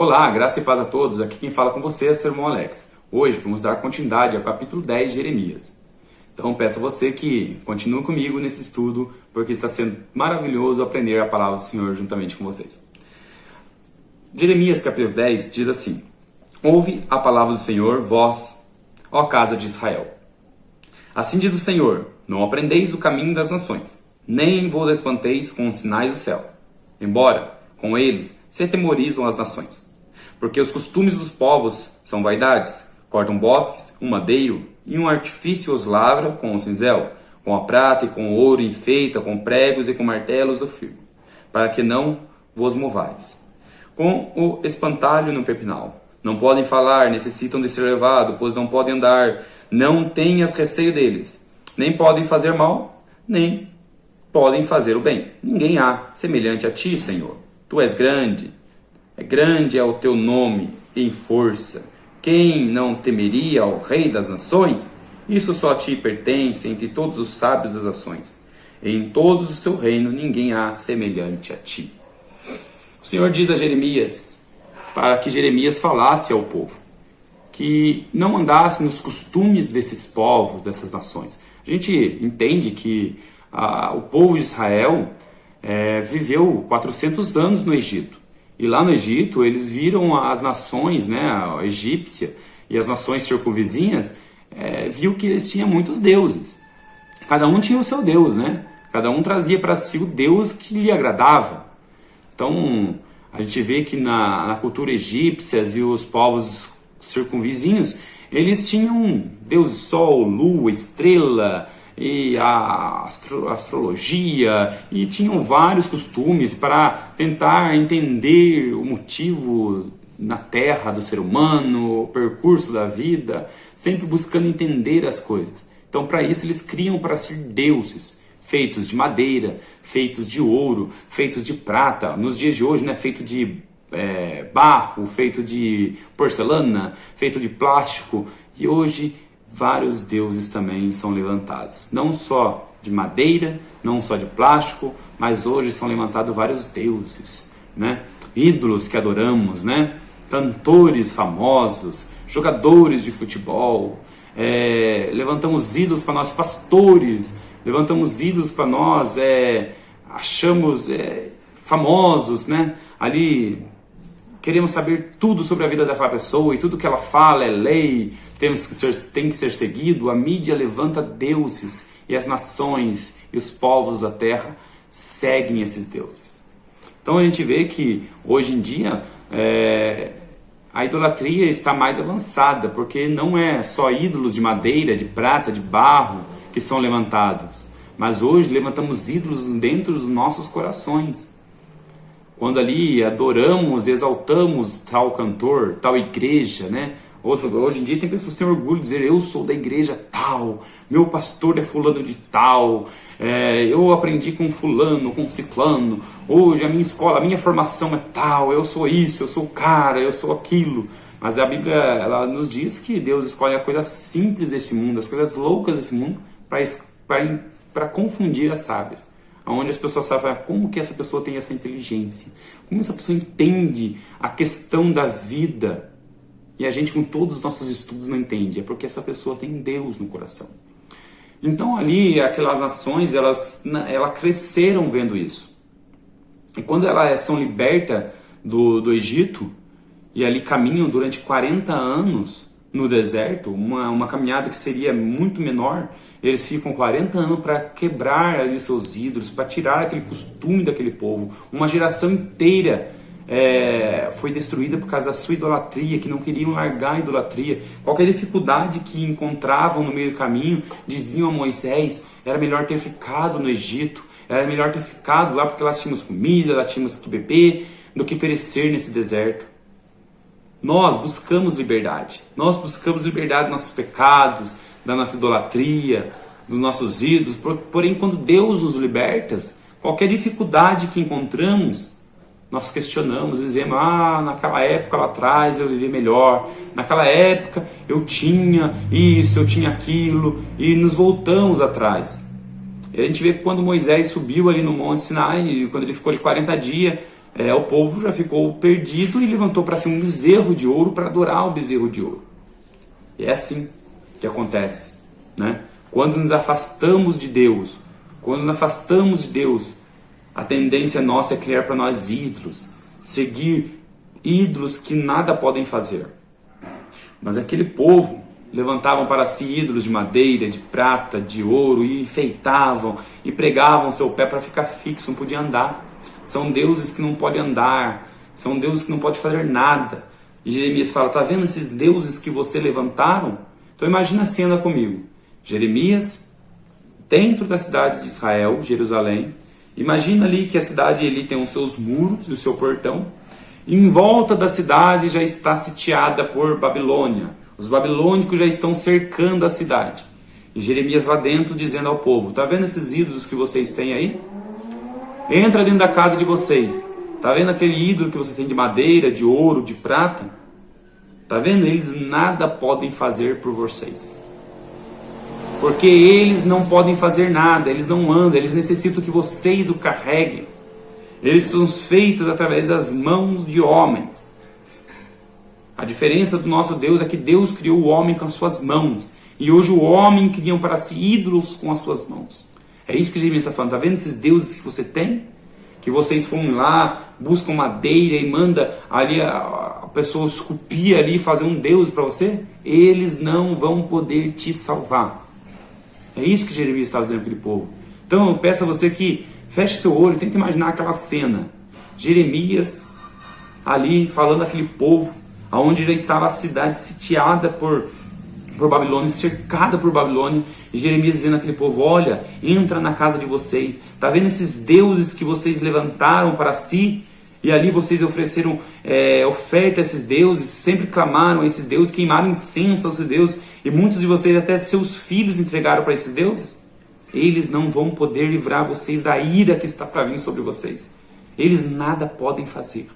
Olá, graça e paz a todos. Aqui quem fala com você é o seu irmão Alex. Hoje vamos dar continuidade ao capítulo 10 de Jeremias. Então peço a você que continue comigo nesse estudo, porque está sendo maravilhoso aprender a palavra do Senhor juntamente com vocês. Jeremias capítulo 10 diz assim: Ouve a palavra do Senhor, vós, ó casa de Israel. Assim diz o Senhor: Não aprendeis o caminho das nações, nem vos espanteis com os sinais do céu, embora com eles se atemorizam as nações. Porque os costumes dos povos são vaidades, cortam bosques, um madeiro, e um artifício os lavra com o cinzel, com a prata e com o ouro enfeita, com pregos e com martelos o firma, para que não vos movais. Com o espantalho no pepinal. Não podem falar, necessitam de ser levados, pois não podem andar, não tenhas receio deles. Nem podem fazer mal, nem podem fazer o bem. Ninguém há semelhante a ti, Senhor. Tu és grande é o teu nome em força. Quem não temeria ao Rei das Nações? Isso só a ti pertence entre todos os sábios das nações. Em todos o seu reino ninguém há semelhante a ti. O Senhor diz a Jeremias, para que Jeremias falasse ao povo, que não andasse nos costumes desses povos, dessas nações. A gente entende que o povo de Israel viveu 400 anos no Egito. E lá no Egito eles viram as nações, a egípcia e as nações circunvizinhas, viu que eles tinham muitos deuses. Cada um tinha o seu Deus, Cada um trazia para si o Deus que lhe agradava. Então a gente vê que na cultura egípcia e os povos circunvizinhos, eles tinham Deus do Sol, Lua, Estrela e a astrologia, e tinham vários costumes para tentar entender o motivo na terra do ser humano, o percurso da vida, sempre buscando entender as coisas. Então para isso eles criam para ser deuses, feitos de madeira, feitos de ouro, feitos de prata, nos dias de hoje feito de barro, feito de porcelana, feito de plástico, e hoje vários deuses também são levantados, não só de madeira, não só de plástico, mas hoje são levantados vários deuses, ídolos que adoramos, cantores famosos, jogadores de futebol, levantamos ídolos para nós, pastores, levantamos ídolos para nós, achamos famosos, ali queremos saber tudo sobre a vida daquela pessoa, e tudo que ela fala é lei, tem que ser seguido. A mídia levanta deuses, e as nações e os povos da terra seguem esses deuses. Então a gente vê que hoje em dia a idolatria está mais avançada, porque não é só ídolos de madeira, de prata, de barro que são levantados, mas hoje levantamos ídolos dentro dos nossos corações. Quando ali adoramos, exaltamos tal cantor, tal igreja, Hoje em dia tem pessoas que têm orgulho de dizer: eu sou da igreja tal, meu pastor é fulano de tal, eu aprendi com fulano, com ciclano, hoje a minha escola, a minha formação é tal, eu sou isso, eu sou o cara, eu sou aquilo. Mas a Bíblia ela nos diz que Deus escolhe as coisas simples desse mundo, as coisas loucas desse mundo, para confundir as sábias. Onde as pessoas sabem como que essa pessoa tem essa inteligência, como essa pessoa entende a questão da vida, e a gente com todos os nossos estudos não entende, é porque essa pessoa tem Deus no coração. Então ali aquelas nações, elas cresceram vendo isso, e quando elas são libertas do Egito, e ali caminham durante 40 anos no deserto, uma caminhada que seria muito menor, eles ficam 40 anos para quebrar ali seus ídolos, para tirar aquele costume daquele povo. Uma geração inteira foi destruída por causa da sua idolatria, que não queriam largar a idolatria. Qualquer dificuldade que encontravam no meio do caminho, diziam a Moisés: era melhor ter ficado no Egito, era melhor ter ficado lá porque lá tínhamos comida, lá tínhamos que beber, do que perecer nesse deserto. Nós buscamos liberdade dos nossos pecados, da nossa idolatria, dos nossos ídolos. Porém, quando Deus nos liberta, qualquer dificuldade que encontramos, nós questionamos, dizemos: naquela época lá atrás eu vivi melhor, naquela época eu tinha isso, eu tinha aquilo, e nos voltamos atrás. E a gente vê que quando Moisés subiu ali no Monte Sinai, quando ele ficou ali 40 dias, o povo já ficou perdido e levantou para si um bezerro de ouro para adorar o bezerro de ouro. E é assim que acontece, né? Quando nos afastamos de Deus, a tendência nossa é criar para nós ídolos, seguir ídolos que nada podem fazer. Mas aquele povo levantavam para si ídolos de madeira, de prata, de ouro, e enfeitavam e pregavam seu pé para ficar fixo, não podia andar. São deuses que não podem andar, são deuses que não podem fazer nada. E Jeremias fala, tá vendo esses deuses que você levantaram? Então imagina a cena comigo. Jeremias, dentro da cidade de Israel, Jerusalém. Imagina ali que a cidade ali tem os seus muros e o seu portão. Em volta da cidade já está sitiada por Babilônia. Os babilônicos já estão cercando a cidade. E Jeremias lá dentro dizendo ao povo, tá vendo esses ídolos que vocês têm aí? Entra dentro da casa de vocês. Tá vendo aquele ídolo que você tem de madeira, de ouro, de prata? Tá vendo? Eles nada podem fazer por vocês. Porque eles não podem fazer nada, eles não andam, eles necessitam que vocês o carreguem. Eles são feitos através das mãos de homens. A diferença do nosso Deus é que Deus criou o homem com as suas mãos. E hoje o homem cria para si ídolos com as suas mãos. É isso que Jeremias está falando. Está vendo esses deuses que você tem? Que vocês foram lá, buscam madeira e manda ali a pessoa esculpir ali, fazer um deus para você? Eles não vão poder te salvar. É isso que Jeremias estava dizendo para aquele povo. Então eu peço a você que feche seu olho, tente imaginar aquela cena. Jeremias ali falando àquele povo, onde já estava a cidade sitiada por Babilônia, cercada por Babilônia. E Jeremias dizendo àquele povo, olha, entra na casa de vocês. Está vendo esses deuses que vocês levantaram para si? E ali vocês ofereceram oferta a esses deuses, sempre clamaram a esses deuses, queimaram incenso a esses deuses. E muitos de vocês até seus filhos entregaram para esses deuses. Eles não vão poder livrar vocês da ira que está para vir sobre vocês. Eles nada podem fazer.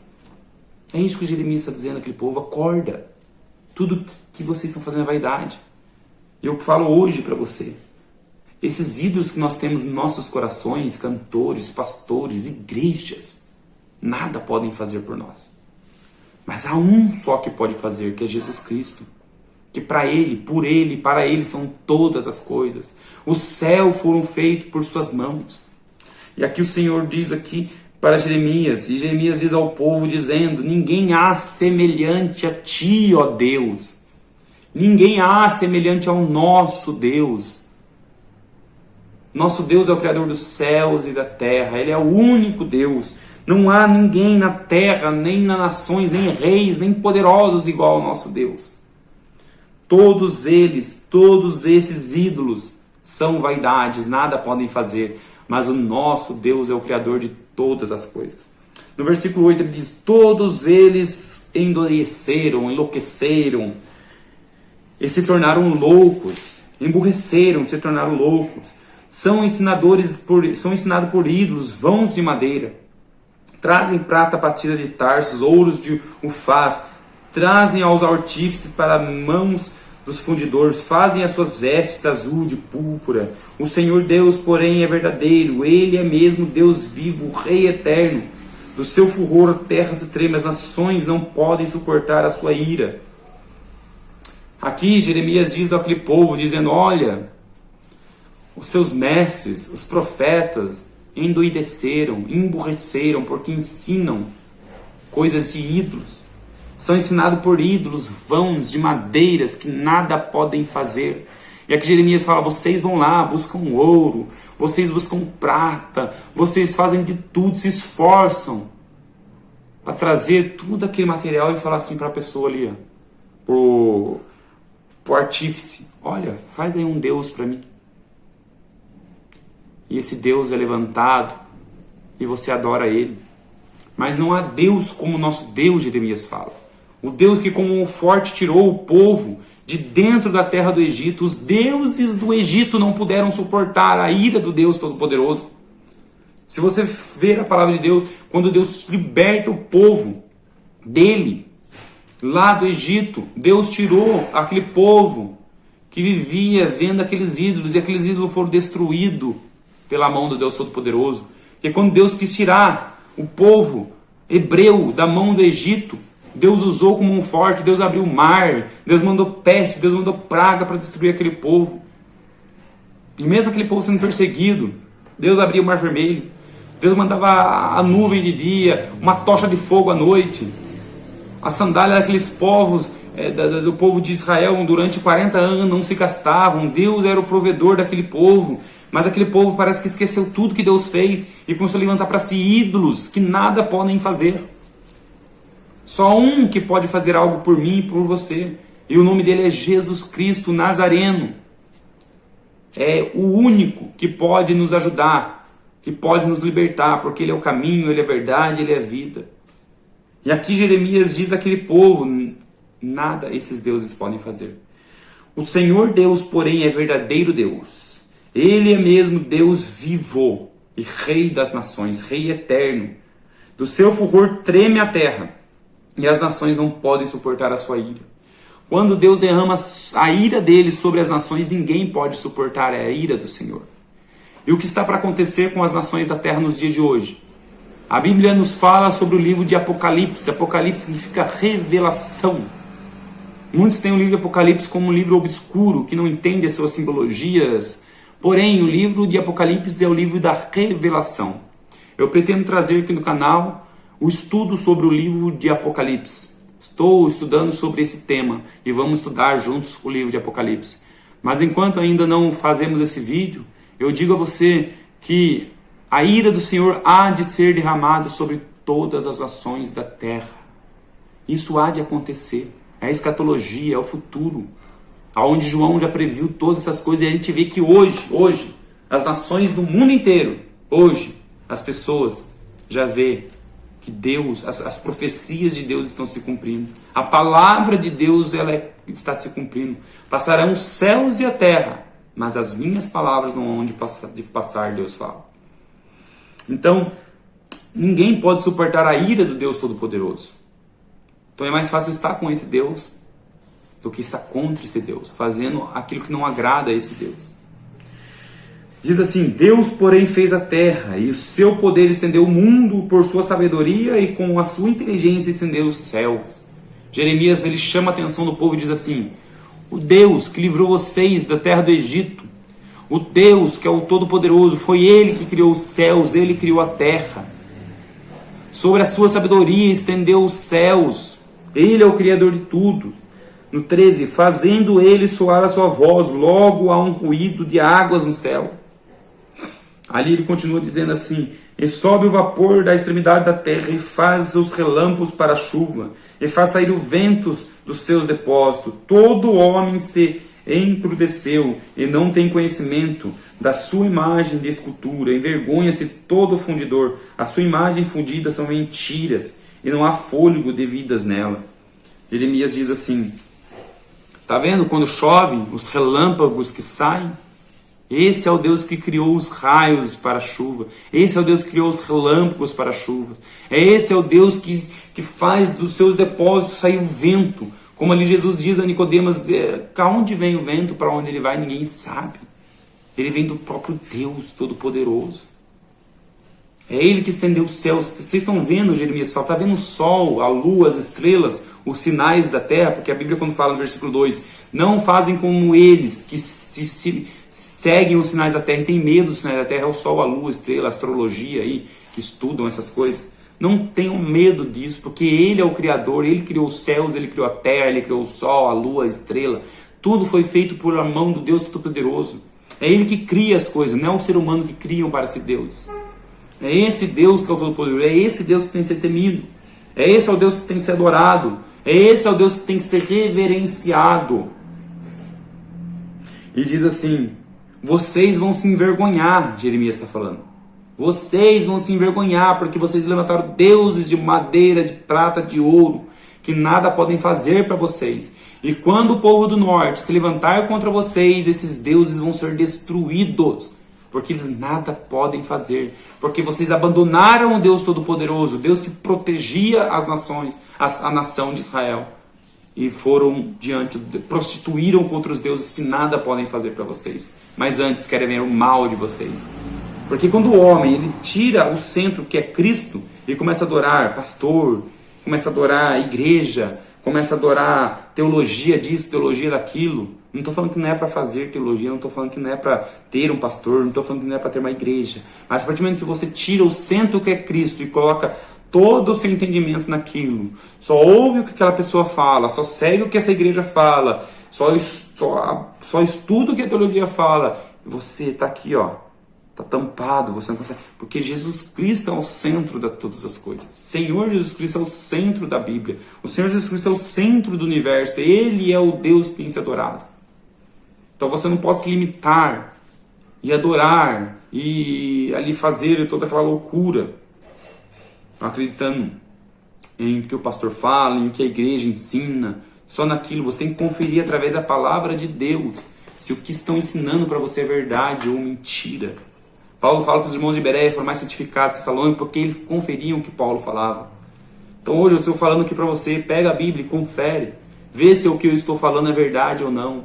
É isso que Jeremias está dizendo àquele povo, acorda. Tudo que vocês estão fazendo é vaidade. Eu falo hoje para você, esses ídolos que nós temos em nossos corações, cantores, pastores, igrejas, nada podem fazer por nós. Mas há um só que pode fazer, que é Jesus Cristo. Que para Ele, por Ele, para Ele são todas as coisas. O céu foram feitos por suas mãos. E aqui o Senhor diz aqui para Jeremias, e Jeremias diz ao povo dizendo, ninguém há semelhante a ti, ó Deus. Ninguém há semelhante ao nosso Deus. Nosso Deus é o Criador dos céus e da terra. Ele é o único Deus. Não há ninguém na terra, nem nas nações, nem reis, nem poderosos igual ao nosso Deus. Todos eles, todos esses ídolos são vaidades, nada podem fazer. Mas o nosso Deus é o Criador de todas as coisas. No versículo 8 ele diz, todos eles endureceram, enlouqueceram, e se tornaram loucos, emburreceram, se tornaram loucos. São ensinados por ídolos, vãos de madeira. Trazem prata batida de Tarsos, ouros de Ufaz. Trazem aos artífices para mãos dos fundidores. Fazem as suas vestes azul de púrpura. O Senhor Deus, porém, é verdadeiro. Ele é mesmo Deus vivo, Rei eterno. Do seu furor a terra se treme, as nações não podem suportar a sua ira. Aqui Jeremias diz àquele povo, dizendo, olha, os seus mestres, os profetas, endoideceram, emburreceram, porque ensinam coisas de ídolos. São ensinados por ídolos vãos de madeiras que nada podem fazer. E aqui Jeremias fala, vocês vão lá, buscam ouro, vocês buscam prata, vocês fazem de tudo, se esforçam para trazer tudo aquele material e falar assim para a pessoa ali, pro artífice, olha, faz aí um Deus para mim. E esse Deus é levantado e você adora ele. Mas não há Deus como o nosso Deus, Jeremias fala. O Deus que como um forte tirou o povo de dentro da terra do Egito. Os deuses do Egito não puderam suportar a ira do Deus Todo-Poderoso. Se você ver a palavra de Deus, quando Deus liberta o povo dele, lá do Egito, Deus tirou aquele povo que vivia vendo aqueles ídolos, e aqueles ídolos foram destruídos pela mão do Deus Todo-Poderoso. E quando Deus quis tirar o povo hebreu da mão do Egito. Deus usou como um forte, Deus abriu o mar, Deus mandou peste, Deus mandou praga para destruir aquele povo. E mesmo aquele povo sendo perseguido, Deus abria o mar vermelho. Deus mandava a nuvem de dia, uma tocha de fogo à noite. A sandália daqueles povos, do povo de Israel, durante 40 anos não se gastavam. Deus era o provedor daquele povo. Mas aquele povo parece que esqueceu tudo que Deus fez e começou a levantar para si ídolos que nada podem fazer. Só um que pode fazer algo por mim e por você. E o nome dele é Jesus Cristo Nazareno. É o único que pode nos ajudar, que pode nos libertar, porque ele é o caminho, ele é a verdade, ele é a vida. E aqui Jeremias diz àquele povo, nada esses deuses podem fazer. O Senhor Deus, porém, é verdadeiro Deus. Ele é mesmo Deus vivo e Rei das nações, Rei eterno. Do seu furor treme a terra, e as nações não podem suportar a sua ira. Quando Deus derrama a ira dele sobre as nações, ninguém pode suportar a ira do Senhor. E o que está para acontecer com as nações da terra nos dias de hoje? A Bíblia nos fala sobre o livro de Apocalipse. Apocalipse significa revelação. Muitos têm o livro de Apocalipse como um livro obscuro, que não entende as suas simbologias. Porém, o livro de Apocalipse é o livro da revelação. Eu pretendo trazer aqui no canal o estudo sobre o livro de Apocalipse. Estou estudando sobre esse tema e vamos estudar juntos o livro de Apocalipse. Mas enquanto ainda não fazemos esse vídeo, eu digo a você que a ira do Senhor há de ser derramada sobre todas as nações da terra. Isso há de acontecer. É a escatologia, é o futuro. Aonde João já previu todas essas coisas. E a gente vê que hoje, as nações do mundo inteiro, hoje, as pessoas já vê que Deus, as profecias de Deus estão se cumprindo. A palavra de Deus está se cumprindo. Passarão os céus e a terra, mas as minhas palavras não hão de passar, Deus fala. Então, ninguém pode suportar a ira do Deus Todo-Poderoso. Então é mais fácil estar com esse Deus do que estar contra esse Deus, fazendo aquilo que não agrada a esse Deus. Diz assim, Deus, porém, fez a terra, e o seu poder estendeu o mundo por sua sabedoria, e com a sua inteligência estendeu os céus. Jeremias, ele chama a atenção do povo e diz assim, o Deus que livrou vocês da terra do Egito, o Deus que é o Todo-Poderoso, foi Ele que criou os céus, Ele criou a terra. Sobre a sua sabedoria estendeu os céus, Ele é o Criador de tudo. No 13, fazendo Ele soar a sua voz, logo há um ruído de águas no céu. Ali ele continua dizendo assim, e sobe o vapor da extremidade da terra, e faz os relâmpagos para a chuva, e faz sair os ventos dos seus depósitos. Todo homem se embruteceu, e não tem conhecimento da sua imagem de escultura. Envergonha-se todo fundidor. A sua imagem fundida são mentiras, e não há fôlego de vidas nela. Jeremias diz assim, tá vendo quando chove, os relâmpagos que saem? Esse é o Deus que criou os raios para a chuva. Esse é o Deus que criou os relâmpagos para a chuva. Esse é o Deus que faz dos seus depósitos sair o vento. Como ali Jesus diz a Nicodemos, onde vem o vento, para onde ele vai, ninguém sabe. Ele vem do próprio Deus Todo-Poderoso. É Ele que estendeu os céus. Vocês estão vendo, Jeremias, está vendo o sol, a lua, as estrelas, os sinais da terra, porque a Bíblia quando fala no versículo 2, não fazem como eles, que se seguem os sinais da terra e têm medo dos sinais da terra, é o sol, a lua, a estrela, a astrologia aí, que estudam essas coisas. Não tenham medo disso, porque Ele é o Criador, Ele criou os céus, Ele criou a terra, Ele criou o sol, a lua, a estrela. Tudo foi feito por a mão do Deus Todo-Poderoso. É Ele que cria as coisas, não é o ser humano que criam para si Deus. É esse Deus que é o Todo-Poderoso, é esse Deus que tem que ser temido. É esse é o Deus que tem que ser adorado. É esse é o Deus que tem que ser reverenciado. E diz assim, vocês vão se envergonhar, Jeremias está falando. Vocês vão se envergonhar, porque vocês levantaram deuses de madeira, de prata, de ouro, que nada podem fazer para vocês. E quando o povo do norte se levantar contra vocês, esses deuses vão ser destruídos, porque eles nada podem fazer. Porque vocês abandonaram o Deus Todo-Poderoso, o Deus que protegia as nações, a nação de Israel. E foram prostituíram contra os deuses que nada podem fazer para vocês. Mas antes querem ver o mal de vocês. Porque quando o homem ele tira o centro que é Cristo, e começa a adorar pastor, começa a adorar igreja, começa a adorar teologia disso, teologia daquilo. Não estou falando que não é para fazer teologia, não estou falando que não é para ter um pastor, não estou falando que não é para ter uma igreja. Mas a partir do momento que você tira o centro que é Cristo e coloca todo o seu entendimento naquilo, só ouve o que aquela pessoa fala, só segue o que essa igreja fala, só estuda o que a teologia fala, você está aqui, ó. Está tampado, você não consegue. Porque Jesus Cristo é o centro de todas as coisas. Senhor Jesus Cristo é o centro da Bíblia. O Senhor Jesus Cristo é o centro do universo. Ele é o Deus que tem que ser adorado. Então você não pode se limitar e adorar e ali fazer toda aquela loucura, acreditando em que o pastor fala, em que a igreja ensina, só naquilo. Você tem que conferir através da palavra de Deus se o que estão ensinando para você é verdade ou mentira. Paulo fala que os irmãos de Bereia foram mais santificados em Tessalônica porque eles conferiam o que Paulo falava. Então hoje eu estou falando aqui para você, pega a Bíblia e confere. Vê se o que eu estou falando é verdade ou não.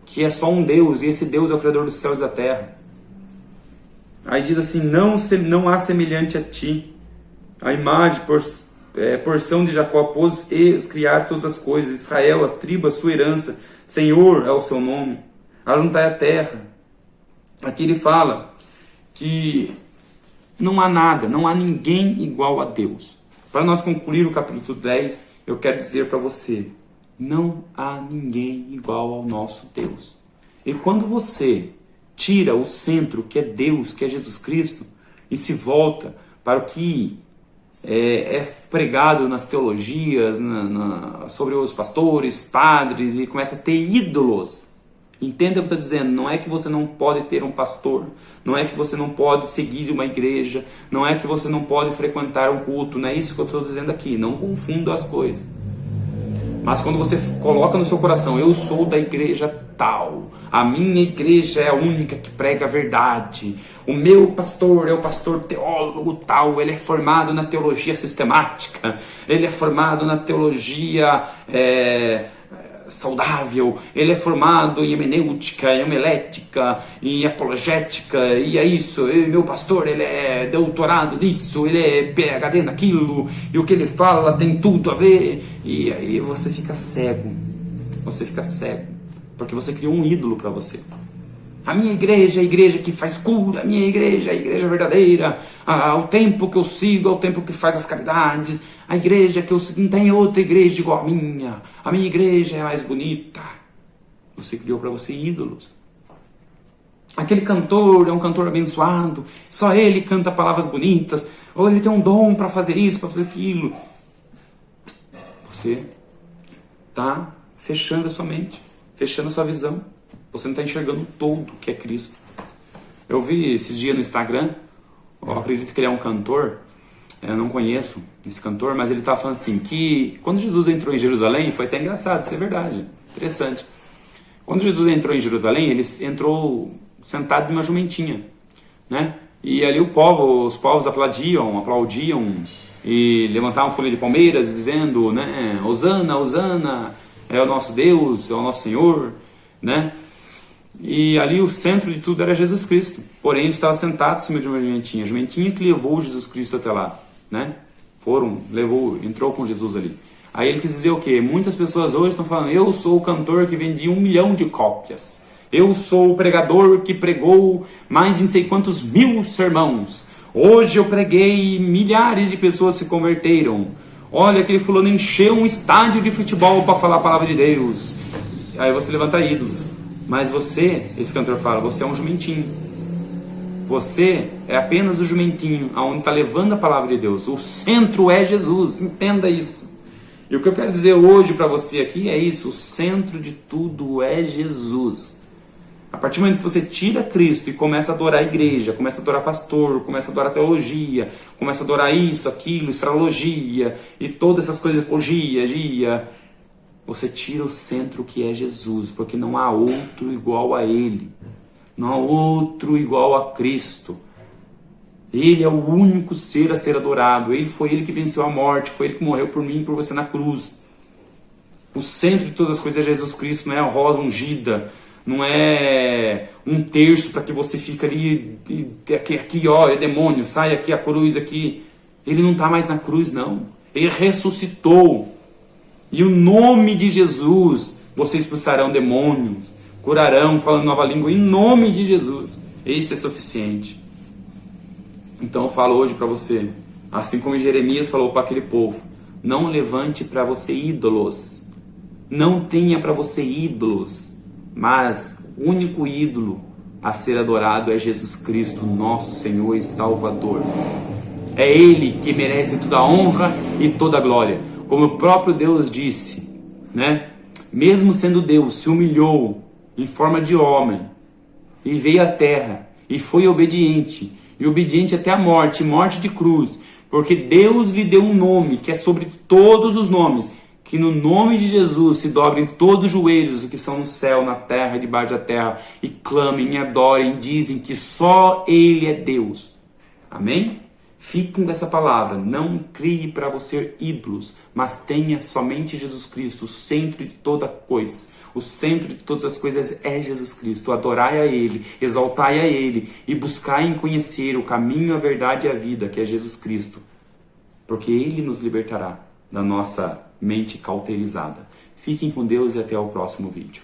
Que é só um Deus e esse Deus é o Criador dos céus e da terra. Aí diz assim, não há semelhante a ti. A imagem, porção de Jacó pôs e criar todas as coisas. Israel, a tribo, a sua herança. Senhor é o seu nome. Ajuntai a terra. Aqui ele fala que não há nada, não há ninguém igual a Deus. Para nós concluir o capítulo 10, eu quero dizer para você, não há ninguém igual ao nosso Deus. E quando você tira o centro, que é Deus, que é Jesus Cristo, e se volta para o que é pregado nas teologias, sobre os pastores, padres, e começa a ter ídolos. Entenda o que eu estou dizendo, não é que você não pode ter um pastor, não é que você não pode seguir uma igreja, não é que você não pode frequentar um culto, não é isso que eu estou dizendo aqui, não confunda as coisas. Mas quando você coloca no seu coração, eu sou da igreja tal, a minha igreja é a única que prega a verdade, o meu pastor é o pastor teólogo tal, ele é formado na teologia sistemática, ele é formado na teologia saudável, ele é formado em hermenêutica, em homilética, em apologética, e é isso, meu pastor, ele é doutorado nisso, ele é PhD naquilo, e o que ele fala tem tudo a ver, e aí você fica cego, porque você criou um ídolo para você. A minha igreja é a igreja que faz cura, a minha igreja é a igreja verdadeira, o tempo que eu sigo é o tempo que faz as caridades, a igreja que eu sigo, não tem outra igreja igual a minha igreja é mais bonita. Você criou para você ídolos. Aquele cantor é um cantor abençoado, só ele canta palavras bonitas, ou ele tem um dom para fazer isso, para fazer aquilo. Você está fechando a sua mente, fechando a sua visão. Você não está enxergando todo que é Cristo. Eu vi esses dias no Instagram, eu acredito que ele é um cantor, eu não conheço esse cantor, mas ele estava falando assim, que quando Jesus entrou em Jerusalém, foi até engraçado, isso é verdade, interessante. Quando Jesus entrou em Jerusalém, ele entrou sentado em uma jumentinha, né? E ali os povos aplaudiam e levantavam folha de palmeiras dizendo, né, Hosana, Hosana, é o nosso Deus, é o nosso Senhor, né? E ali o centro de tudo era Jesus Cristo. Porém, ele estava sentado em cima de uma jumentinha. A jumentinha que levou Jesus Cristo até lá, né? Entrou com Jesus ali. Aí ele quis dizer o quê? Muitas pessoas hoje estão falando, eu sou o cantor que vendi 1 milhão de cópias. Eu sou o pregador que pregou mais de não sei quantos mil sermãos. Hoje eu preguei, milhares de pessoas se converteram. Olha, aquele fulano encheu um estádio de futebol para falar a palavra de Deus. Aí você levanta ídolos. Mas você, esse cantor fala, você é um jumentinho. Você é apenas o jumentinho, aonde está levando a palavra de Deus. O centro é Jesus, entenda isso. E o que eu quero dizer hoje para você aqui é isso, o centro de tudo é Jesus. A partir do momento que você tira Cristo e começa a adorar a igreja, começa a adorar pastor, começa a adorar teologia, começa a adorar isso, aquilo, astrologia e todas essas coisas, ecologia, você tira o centro que é Jesus, porque não há outro igual a Ele. Não há outro igual a Cristo. Ele é o único ser a ser adorado. Foi Ele que venceu a morte, foi Ele que morreu por mim e por você na cruz. O centro de todas as coisas é Jesus Cristo, não é a rosa ungida, não é um terço para que você fique ali, aqui ó, é demônio, sai aqui a cruz aqui. Ele não está mais na cruz, não. Ele ressuscitou. E o nome de Jesus, vocês expulsarão demônios, curarão, falando nova língua, em nome de Jesus. Isso é suficiente. Então eu falo hoje para você, assim como Jeremias falou para aquele povo, não levante para você ídolos. Não tenha para você ídolos. Mas o único ídolo a ser adorado é Jesus Cristo, nosso Senhor e Salvador. É Ele que merece toda a honra e toda a glória. Como o próprio Deus disse, né? Mesmo sendo Deus, se humilhou em forma de homem e veio à terra e foi obediente, e obediente até a morte, morte de cruz, porque Deus lhe deu um nome que é sobre todos os nomes, que no nome de Jesus se dobrem todos os joelhos, os que são no céu, na terra, debaixo da terra, e clamem, e adorem, dizem que só Ele é Deus. Amém? Fique com essa palavra, não crie para você ídolos, mas tenha somente Jesus Cristo, o centro de toda coisa. O centro de todas as coisas é Jesus Cristo. Adorai a Ele, exaltai a Ele e buscai em conhecer o caminho, a verdade e a vida, que é Jesus Cristo. Porque Ele nos libertará da nossa mente cauterizada. Fiquem com Deus e até o próximo vídeo.